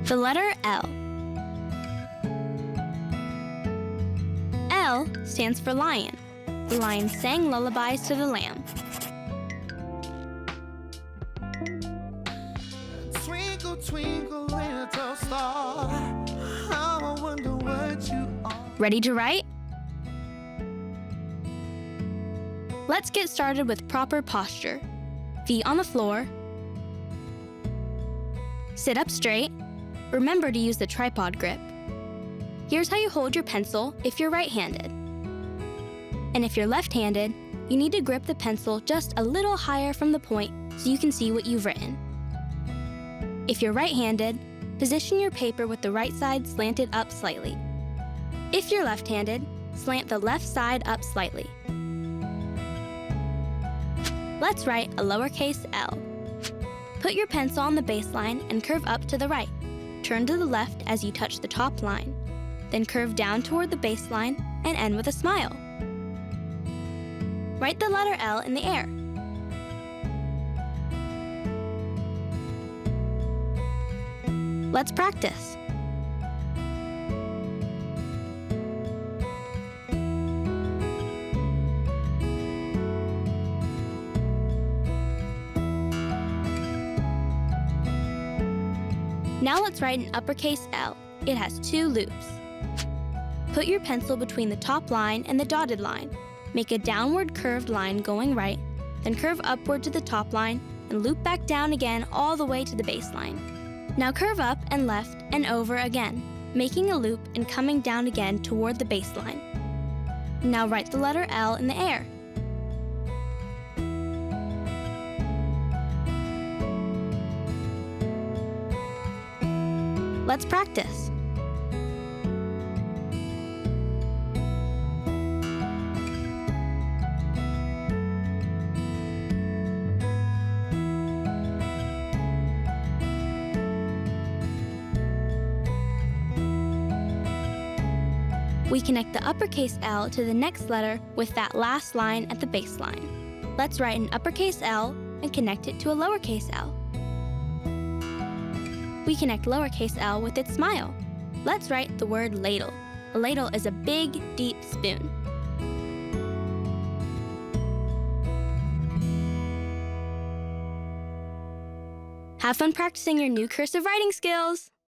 The letter L. L stands for lion. The lion sang lullabies to the lamb. Twinkle, twinkle, little star, how I wonder what you are. Ready to write? Let's get started with proper posture. Feet on the floor. Sit up straight. Remember to use the tripod grip. Here's how you hold your pencil if you're right-handed. And if you're left-handed, you need to grip the pencil just a little higher from the point so you can see what you've written. If you're right-handed, position your paper with the right side slanted up slightly. If you're left-handed, slant the left side up slightly. Let's write a lowercase l. Put your pencil on the baseline and curve up to the right. Turn to the left as you touch the top line. Then curve down toward the baseline and end with a smile. Write the letter L in the air. Let's practice. Now let's write an uppercase L. It has 2 loops. Put your pencil between the top line and the dotted line. Make a downward curved line going right, then curve upward to the top line and loop back down again all the way to the baseline. Now curve up and left and over again, making a loop and coming down again toward the baseline. Now write the letter L in the air. Let's practice. We connect the uppercase L to the next letter with that last line at the baseline. Let's write an uppercase L and connect it to a lowercase l. We connect lowercase l with its smile. Let's write the word ladle. A ladle is a big, deep spoon. Have fun practicing your new cursive writing skills!